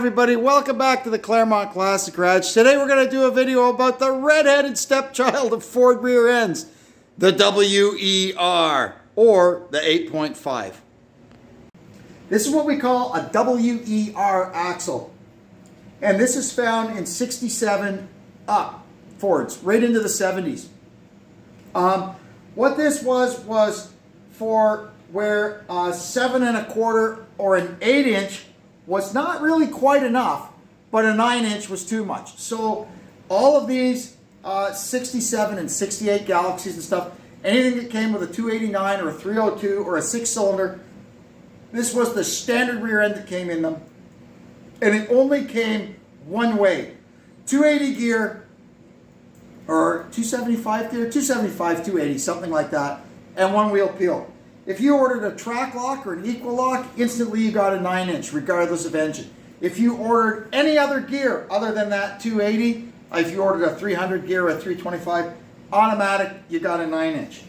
everybody, welcome back to the Claremont Classic Garage. Today we're going to do a video about the red-headed stepchild of Ford rear ends, the WER, or the 8.5. This is what we call a WER axle. And this is found in 67 up Fords, right into the 70s. What this was for where a 7 1/4 or an 8-inch was not really quite enough, but a 9-inch was too much. So all of these 67 and 68 Galaxies and stuff, anything that came with a 289 or a 302 or a 6-cylinder, this was the standard rear end that came in them. And it only came one way. 280 gear, or 275 gear, 275, 280, something like that, and one wheel peel. If you ordered a track lock or an equal lock, instantly you got a 9-inch, regardless of engine. If you ordered any other gear other than that 280, if you ordered a 300 gear or a 325, automatic, you got a 9-inch.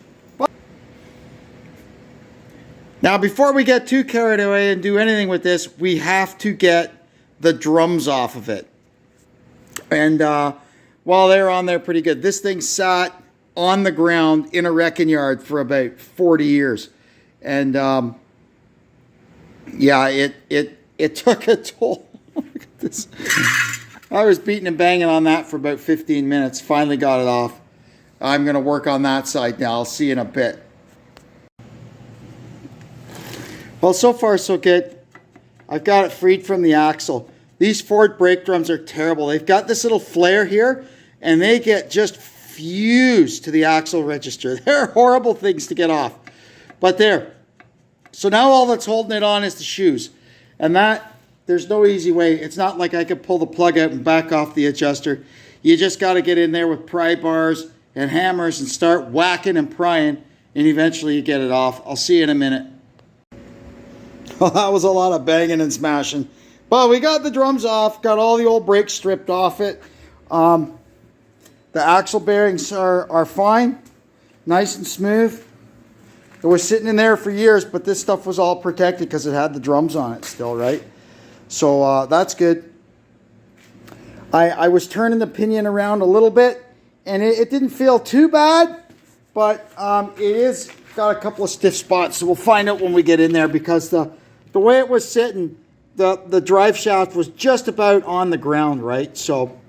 Now, before we get too carried away and do anything with this, we have to get the drums off of it. And while they're on there pretty good, this thing sat on the ground in a wrecking yard for about 40 years. And yeah, it took a toll. Look at this. I was beating and banging on that for about 15 minutes. Finally got it off. I'm going to work on that side now. I'll see you in a bit. Well, so far so good. I've got it freed from the axle. These Ford brake drums are terrible. They've got this little flare here, and they get just fused to the axle register. They're horrible things to get off. But there. So now all that's holding it on is the shoes. And that, there's no easy way. It's not like I could pull the plug out and back off the adjuster. You just got to get in there with pry bars and hammers and start whacking and prying, and eventually you get it off. I'll see you in a minute. Well, that was a lot of banging and smashing. But we got the drums off, got all the old brakes stripped off it. The axle bearings are fine, nice and smooth. It was sitting in there for years, but this stuff was all protected because it had the drums on it still, right? So that's good. I was turning the pinion around a little bit, and it didn't feel too bad, but it is got a couple of stiff spots, so we'll find out when we get in there, because the way it was sitting, the drive shaft was just about on the ground, right? So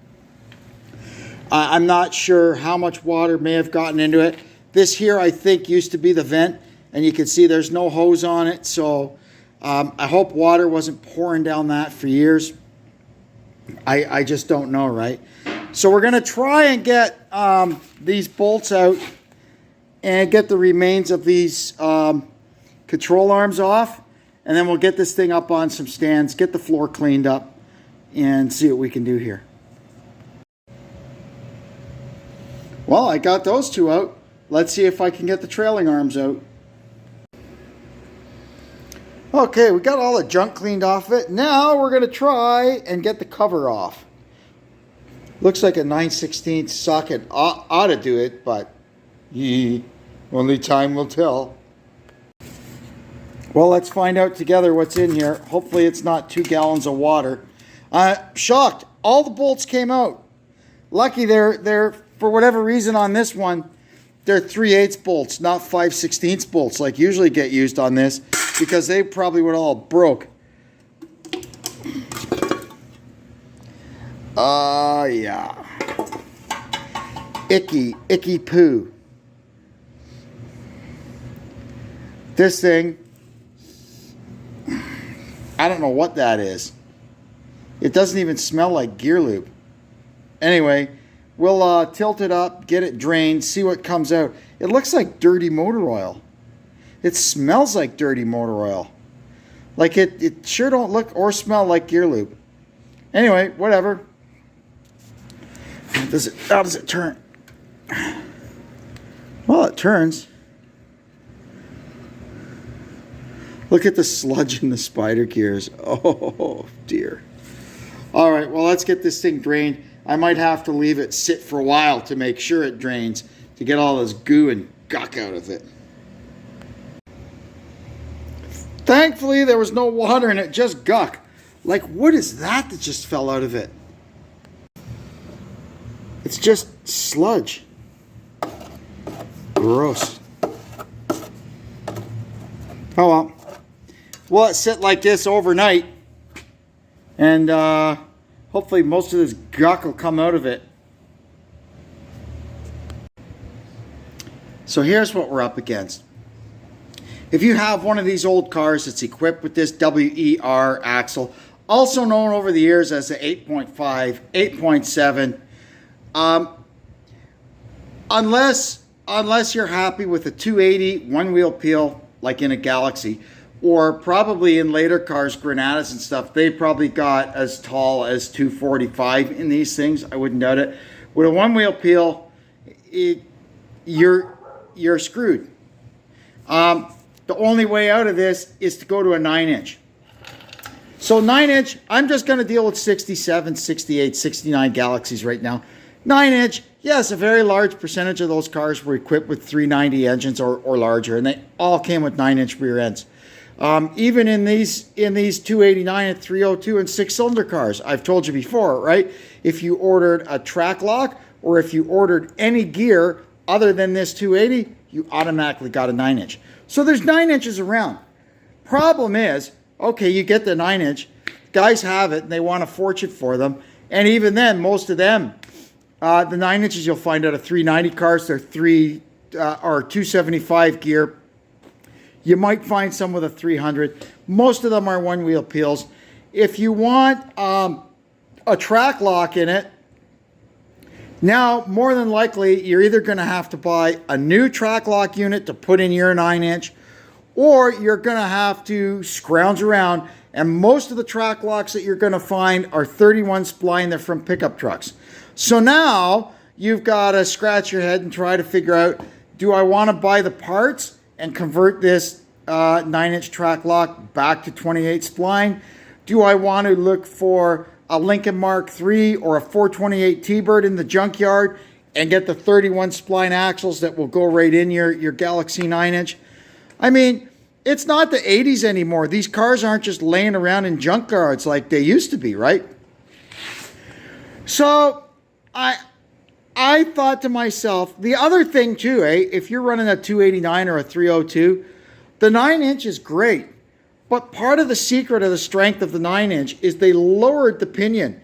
I'm not sure how much water may have gotten into it. This here, I think, used to be the vent, and you can see there's no hose on it, so I hope water wasn't pouring down that for years. I just don't know, right? So we're going to try and get these bolts out and get the remains of these control arms off, and then we'll get this thing up on some stands, get the floor cleaned up, and see what we can do here. Well, I got those two out. Let's see if I can get the trailing arms out. Okay, we got all the junk cleaned off it. Now we're going to try and get the cover off. Looks like a 9/16 socket ought to do it, but only time will tell. Well, let's find out together what's in here. Hopefully it's not 2 gallons of water. Shocked. All the bolts came out. Lucky they're for whatever reason on this one, they're 3/8 bolts, not 5/16 bolts like usually get used on this, because they probably would all broke. Yeah. Icky poo. This thing, I don't know what that is. It doesn't even smell like gear lube. Anyway, we'll tilt it up, get it drained, see what comes out. It looks like dirty motor oil. It smells like dirty motor oil. Like it sure don't look or smell like gear lube. Anyway, whatever. How does it turn? Well, it turns. Look at the sludge in the spider gears. Oh, dear. All right, well, let's get this thing drained. I might have to leave it sit for a while to make sure it drains, to get all this goo and guck out of it. Thankfully, there was no water in it, just guck. Like, what is that just fell out of it? It's just sludge. Gross. Oh well. We'll let it sit like this overnight. And hopefully most of this guck will come out of it. So here's what we're up against. If you have one of these old cars that's equipped with this WER axle, also known over the years as the 8.5, 8.7, unless you're happy with a 280 one-wheel peel like in a Galaxy, or probably in later cars, Granadas and stuff, they probably got as tall as 245 in these things. I wouldn't doubt it. With a one-wheel peel, you're screwed. The only way out of this is to go to a 9-inch. So 9-inch, I'm just going to deal with 67, 68, 69 Galaxies right now. 9-inch, yes, a very large percentage of those cars were equipped with 390 engines or larger, and they all came with 9-inch rear ends. Even in these 289 and 302 and 6-cylinder cars, I've told you before, right? If you ordered a track lock or if you ordered any gear other than this 280, you automatically got a 9-inch. So there's 9 inches around. Problem is, okay, you get the 9-inch, guys have it and they want a fortune for them. And even then, most of them, the 9 inches you'll find out of 390 cars, they're 275 gear. You might find some with a 300. Most of them are one-wheel peels. If you want a track lock in it, now more than likely you're either going to have to buy a new track lock unit to put in your 9-inch, or you're going to have to scrounge around. And most of the track locks that you're going to find are 31 spline. They're from pickup trucks. So now you've got to scratch your head and try to figure out, do I want to buy the parts and convert this 9-inch track lock back to 28 spline? Do I want to look for a Lincoln Mark III or a 428 T-Bird in the junkyard and get the 31 spline axles that will go right in your Galaxy 9-inch? I mean, it's not the 80s anymore. These cars aren't just laying around in junkyards like they used to be, right? So I thought to myself, the other thing too, if you're running a 289 or a 302, the 9-inch is great. But part of the secret of the strength of the 9-inch is they lowered the pinion.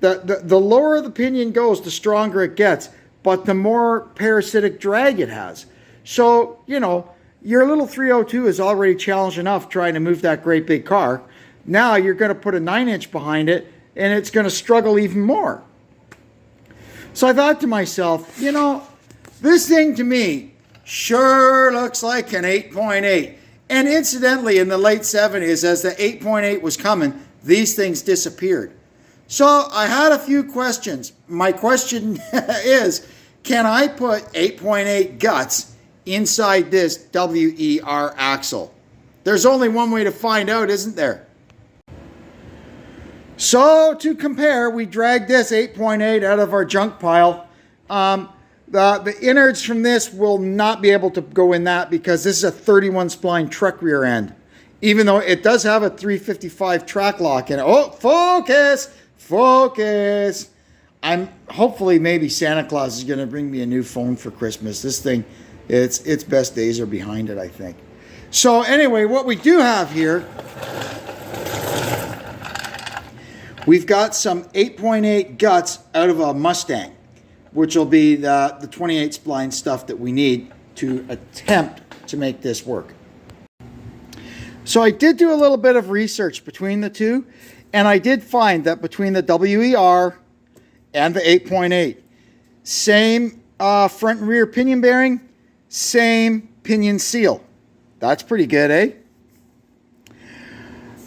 The lower the pinion goes, the stronger it gets, but the more parasitic drag it has. So, you know, your little 302 is already challenged enough trying to move that great big car. Now you're going to put a 9-inch behind it, and it's going to struggle even more. So I thought to myself, you know, this thing to me sure looks like an 8.8. And incidentally, in the late 70s, as the 8.8 was coming, these things disappeared. So I had a few questions. My question is, can I put 8.8 guts inside this WER axle? There's only one way to find out, isn't there? So to compare, we dragged this 8.8 out of our junk pile. The innards from this will not be able to go in that because this is a 31 spline truck rear end. Even though it does have a 355 track lock in it. Oh, focus! Focus! Hopefully maybe Santa Claus is going to bring me a new phone for Christmas. This thing, its best days are behind it, I think. So anyway, what we do have here, we've got some 8.8 guts out of a Mustang, which will be the 28 spline stuff that we need to attempt to make this work. So I did do a little bit of research between the two, and I did find that between the WER and the 8.8, same front and rear pinion bearing, same pinion seal. That's pretty good, eh?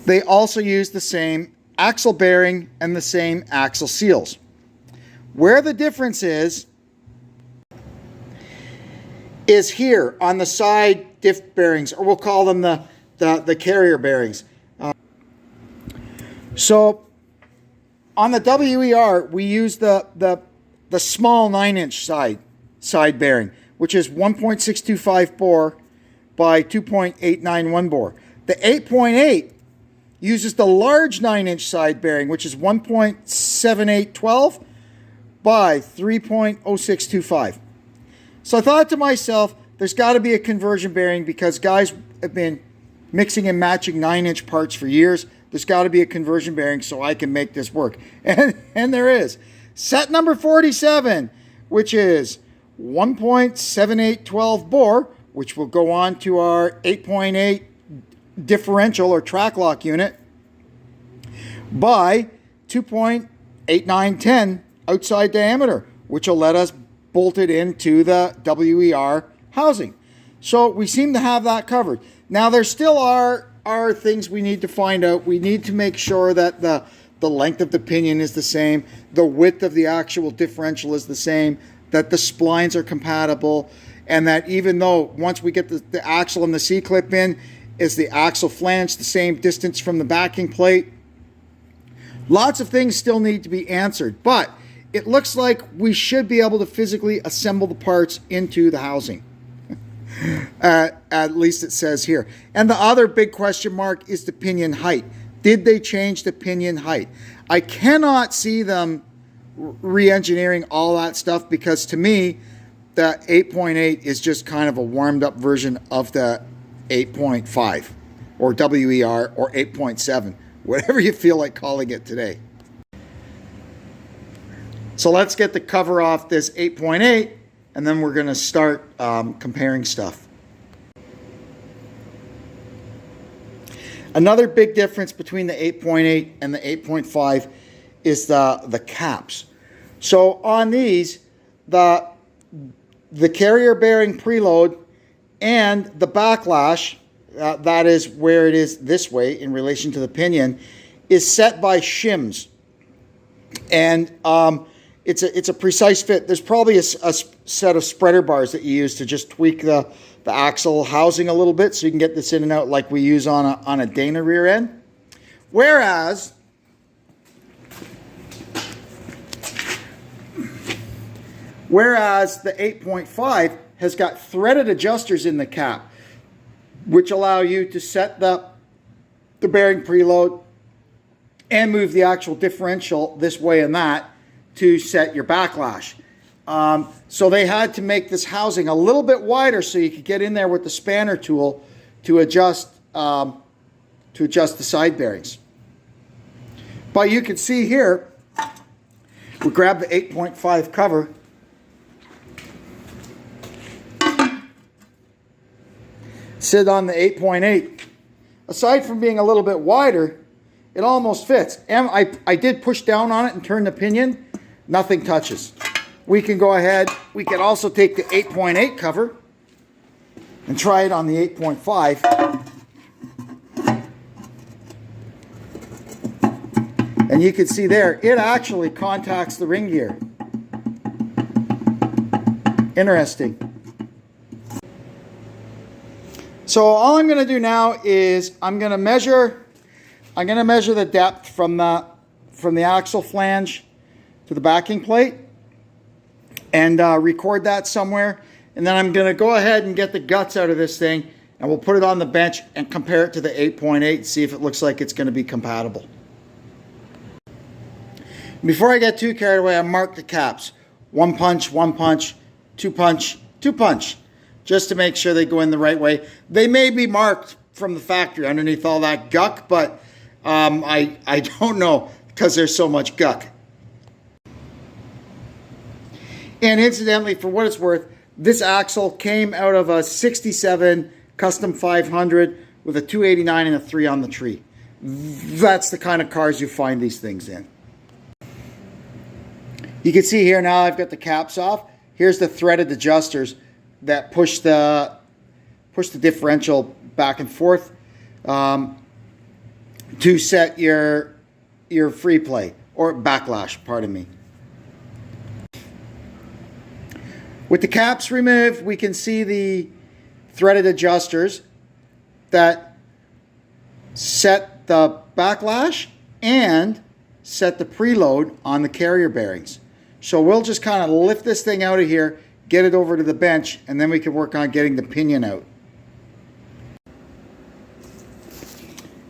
They also use the same axle bearing and the same axle seals. Where the difference is here on the side diff bearings, or we'll call them the carrier bearings. So on the WER, we use the small 9-inch side bearing, which is 1.625 bore by 2.891 bore. The 8.8 uses the large 9-inch side bearing, which is 1.7812 by 3.0625. So I thought to myself, there's got to be a conversion bearing because guys have been mixing and matching 9-inch parts for years. There's got to be a conversion bearing so I can make this work. And there is. Set number 47, which is 1.7812 bore, which will go on to our 8.8 differential or track lock unit, by 2.8910 outside diameter, which will let us bolt it into the WER housing. So we seem to have that covered. Now there still are things we need to find out. We need to make sure that the length of the pinion is the same, the width of the actual differential is the same, that the splines are compatible, and that even though once we get the axle and the C-clip in, is the axle flange the same distance from the backing plate? Lots of things still need to be answered, but it looks like we should be able to physically assemble the parts into the housing. At least it says here. And the other big question mark is the pinion height. Did they change the pinion height? I cannot see them re-engineering all that stuff because to me, the 8.8 is just kind of a warmed up version of the 8.5 or WER or 8.7, whatever you feel like calling it today. So let's get the cover off this 8.8 and then we're going to start comparing stuff. Another big difference between the 8.8 and the 8.5 is the caps. So on these, the carrier bearing preload and the backlash, that is where it is this way in relation to the pinion, is set by shims. And it's a precise fit. There's probably a set of spreader bars that you use to just tweak the axle housing a little bit so you can get this in and out like we use on a Dana rear end. Whereas the 8.5 has got threaded adjusters in the cap, which allow you to set the bearing preload and move the actual differential this way and that to set your backlash. So they had to make this housing a little bit wider so you could get in there with the spanner tool to adjust the side bearings. But you can see here, we grab the 8.5 cover, sit on the 8.8. Aside from being a little bit wider, it almost fits. And I did push down on it and turn the pinion. Nothing touches. We can go ahead. We can also take the 8.8 cover and try it on the 8.5. And you can see there, it actually contacts the ring gear. Interesting. So all I'm going to do now is I'm going to measure the depth from the axle flange to the backing plate and record that somewhere. And then I'm going to go ahead and get the guts out of this thing and we'll put it on the bench and compare it to the 8.8 and see if it looks like it's going to be compatible. Before I get too carried away, I marked the caps. 1 punch, 1 punch, 2 punch, 2 punch. Just to make sure they go in the right way. They may be marked from the factory underneath all that guck, but I don't know because there's so much guck. And incidentally, for what it's worth, this axle came out of a 67 Custom 500 with a 289 and a 3 on the tree. That's the kind of cars you find these things in. You can see here now I've got the caps off. Here's the threaded adjusters that push the differential back and forth to set your free play or backlash, pardon me. With the caps removed, we can see the threaded adjusters that set the backlash and set the preload on the carrier bearings. So we'll just kind of lift this thing out of here, get it over to the bench, and then we can work on getting the pinion out.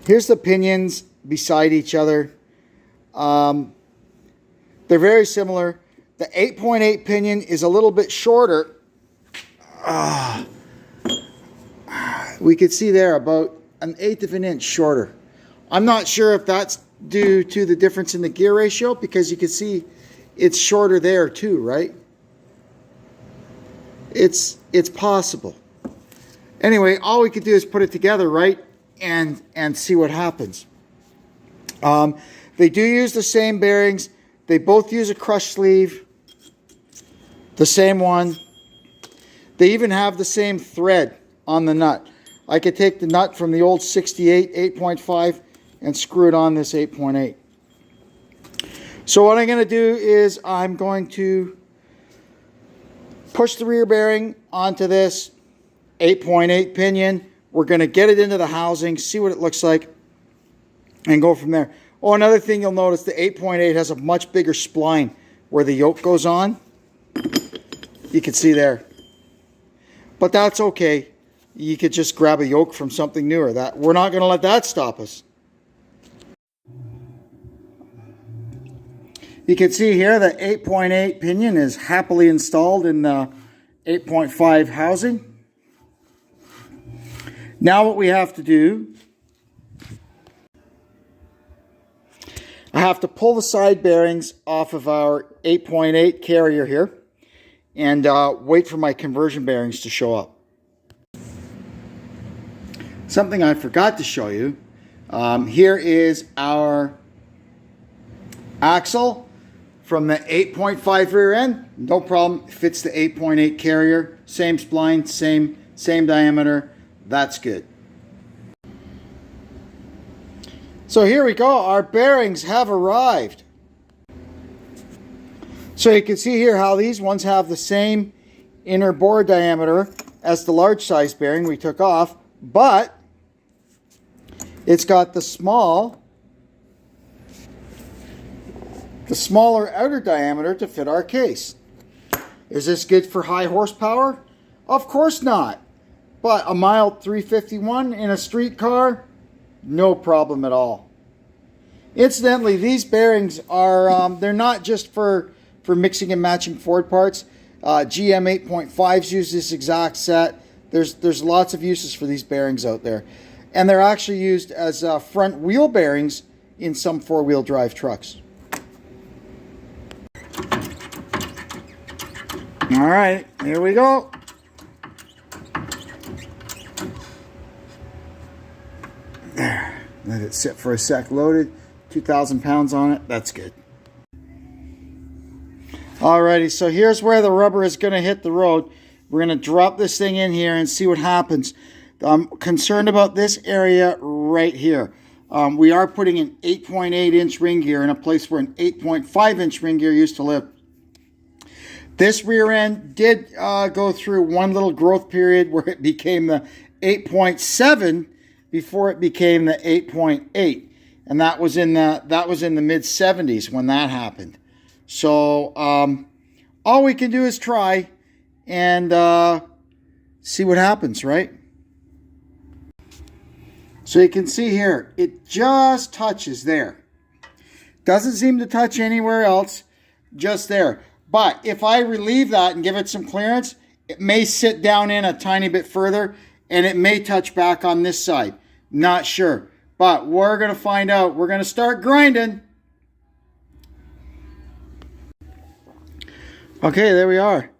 Here's the pinions beside each other. They're very similar. The 8.8 pinion is a little bit shorter. We could see there about 1/8 of an inch shorter. I'm not sure if that's due to the difference in the gear ratio, because you can see it's shorter there too, right? It's possible. Anyway, all we could do is put it together, right? And see what happens. They do use the same bearings. They both use a crush sleeve. The same one. They even have the same thread on the nut. I could take the nut from the old 68 8.5 and screw it on this 8.8. So what I'm going to do is I'm going to push the rear bearing onto this 8.8 pinion. We're going to get it into the housing, see what it looks like, and go from there. Oh, another thing you'll notice, the 8.8 has a much bigger spline where the yoke goes on. You can see there. But that's okay. You could just grab a yoke from something newer. We're not going to let that stop us. You can see here the 8.8 pinion is happily installed in the 8.5 housing. Now what we have to do, I have to pull the side bearings off of our 8.8 carrier here and wait for my conversion bearings to show up. Something I forgot to show you, here is our axle from the 8.5 rear end. No problem, fits the 8.8 carrier, same spline, same diameter. That's good. So here we go, our bearings have arrived. So you can see here how these ones have the same inner bore diameter as the large size bearing we took off, but it's got the smaller outer diameter to fit our case. Is this good for high horsepower? Of course not. But a mild 351 in a street car, no problem at all. Incidentally, these bearings are, they're not just for mixing and matching Ford parts. GM 8.5s use this exact set. There's lots of uses for these bearings out there. And they're actually used as front wheel bearings in some four-wheel drive trucks. All right, here we go. There, let it sit for a sec loaded. 2,000 pounds on it, that's good. Alrighty, so here's where the rubber is going to hit the road. We're going to drop this thing in here and see what happens. I'm concerned about this area right here. We are putting an 8.8 inch ring gear in a place where an 8.5 inch ring gear used to live. This rear end did go through one little growth period where it became the 8.7 before it became the 8.8. And that was in the mid 70s when that happened. So all we can do is try and see what happens, right? So you can see here, it just touches there. Doesn't seem to touch anywhere else, just there. But if I relieve that and give it some clearance, it may sit down in a tiny bit further and it may touch back on this side. Not sure. But we're going to find out. We're going to start grinding. Okay, there we are.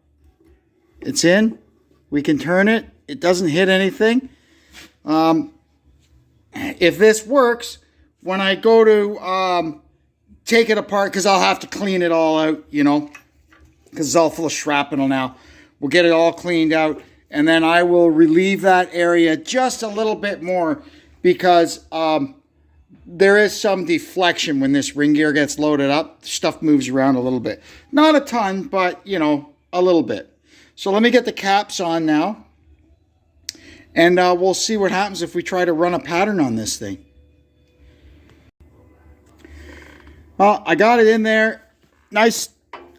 It's in. We can turn it. It doesn't hit anything. If this works, when I go to take it apart, because I'll have to clean it all out, you know, because it's all full of shrapnel now. We'll get it all cleaned out, and then I will relieve that area just a little bit more, because there is some deflection when this ring gear gets loaded up. Stuff moves around a little bit. Not a ton, but, you know, a little bit. So let me get the caps on now. And we'll see what happens if we try to run a pattern on this thing. Well, I got it in there. Nice,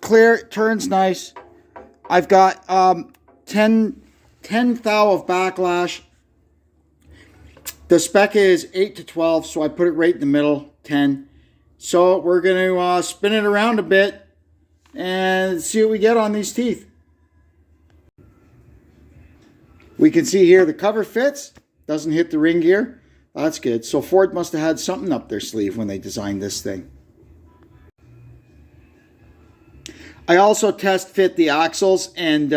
clear, it turns nice. I've got 10 thou of backlash. The spec is 8 to 12, so I put it right in the middle, 10. So we're going to spin it around a bit and see what we get on these teeth. We can see here the cover fits, doesn't hit the ring gear. That's good. So Ford must have had something up their sleeve when they designed this thing. I also test fit the axles, and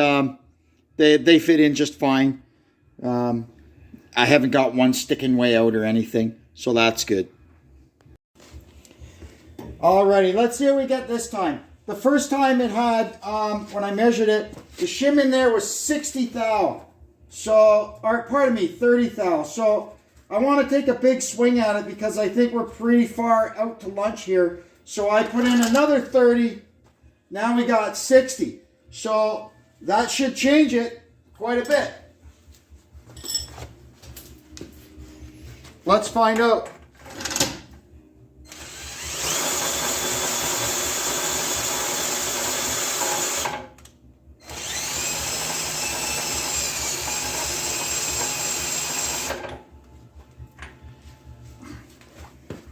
they fit in just fine. I haven't got one sticking way out or anything, so that's good. Alrighty, let's see what we get this time. The first time it had, when I measured it, the shim in there was 60 thou. So, or pardon me, 30 thou. So I want to take a big swing at it because I think we're pretty far out to lunch here. So I put in another 30. Now we got 60. So that should change it quite a bit. Let's find out.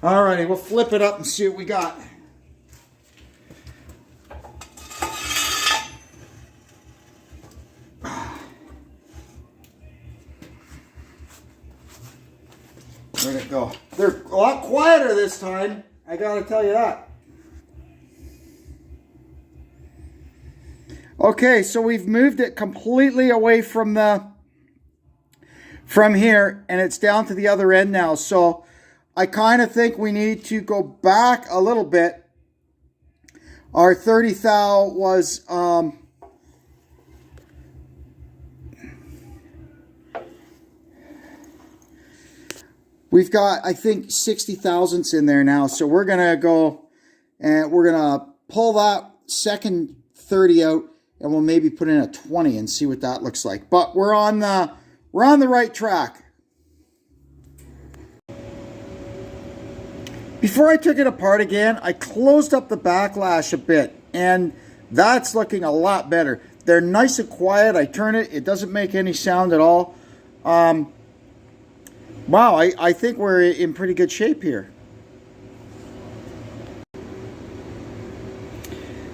Alrighty, we'll flip it up and see what we got. Where'd it go? They're a lot quieter this time, I gotta tell you that. Okay, so we've moved it completely away from here, and it's down to the other end now. So I kind of think we need to go back a little bit. Our 30 thou was we've got, I think, 60 thousandths in there now. So we're gonna go and we're gonna pull that second 30 out, and we'll maybe put in a 20 and see what that looks like. But we're on the right track. Before I took it apart again, I closed up the backlash a bit, and that's looking a lot better. They're nice and quiet. I turn it, it doesn't make any sound at all. Wow, I think we're in pretty good shape here.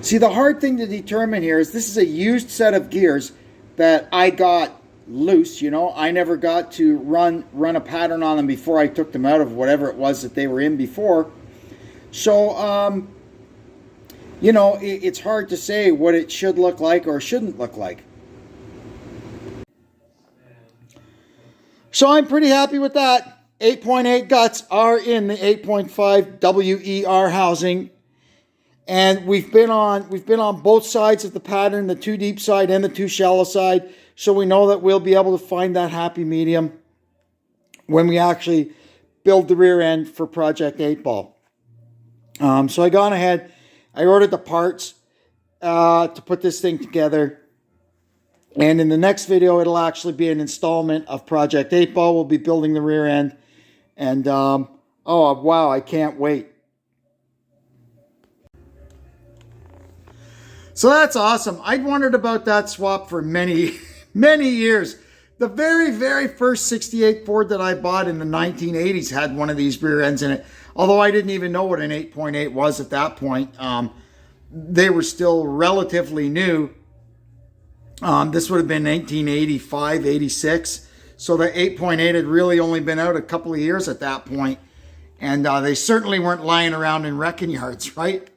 See, the hard thing to determine here is this is a used set of gears that I got loose, you know. I never got to run a pattern on them before I took them out of whatever it was that they were in before. So, you know, it's hard to say what it should look like or shouldn't look like. So I'm pretty happy with that. 8.8 guts are in the 8.5 WER housing. And we've been on both sides of the pattern, the too deep side and the too shallow side. So we know that we'll be able to find that happy medium when we actually build the rear end for Project 8 Ball. So I gone ahead, I ordered the parts to put this thing together. And in the next video, it'll actually be an installment of Project 8 Ball. We'll be building the rear end. And, oh, wow, I can't wait. So that's awesome. I'd wondered about that swap for many years. The very, very first 68 Ford that I bought in the 1980s had one of these rear ends in it. Although I didn't even know what an 8.8 was at that point. They were still relatively new. This would have been 1985, 86. So the 8.8 had really only been out a couple of years at that point. And they certainly weren't lying around in wrecking yards, right?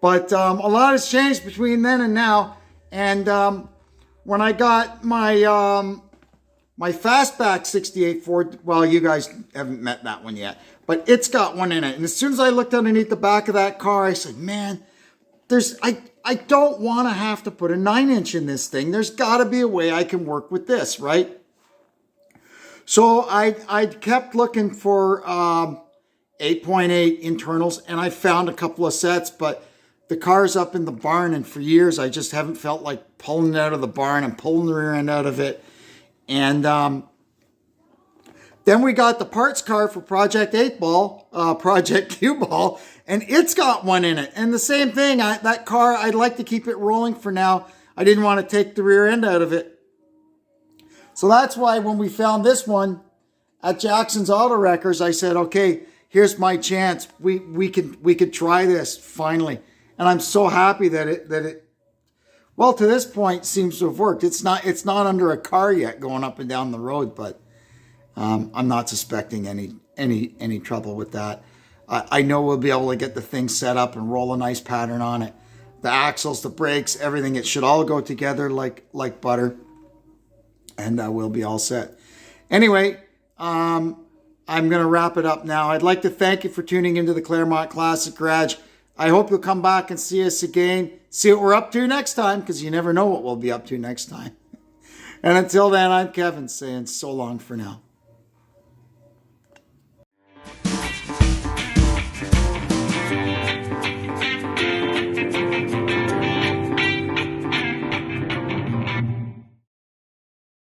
But a lot has changed between then and now. And when I got my my fastback 68 Ford, well, you guys haven't met that one yet, but it's got one in it. And as soon as I looked underneath the back of that car, I said, man, I don't want to have to put a 9-inch in this thing. There's got to be a way I can work with this, right? So I kept looking for 8.8 internals, and I found a couple of sets, but the car's up in the barn, and for years I just haven't felt like pulling it out of the barn and pulling the rear end out of it. And then we got the parts car for Project 8 Ball, Project Q Ball, and it's got one in it. And the same thing, that car, I'd like to keep it rolling for now. I didn't want to take the rear end out of it. So that's why when we found this one at Jackson's Auto Wreckers, I said, okay, here's my chance. We could try this finally. And I'm so happy that it well, to this point seems to have worked. It's not under a car yet going up and down the road, but I'm not suspecting any trouble with that. I know we'll be able to get the thing set up and roll a nice pattern on it. The axles, the brakes, everything, it should all go together like butter. And we'll be all set. Anyway, I'm going to wrap it up now. I'd like to thank you for tuning into the Claremont Classic Garage. I hope you'll come back and see us again. See what we're up to next time, because you never know what we'll be up to next time. And until then, I'm Kevin saying so long for now.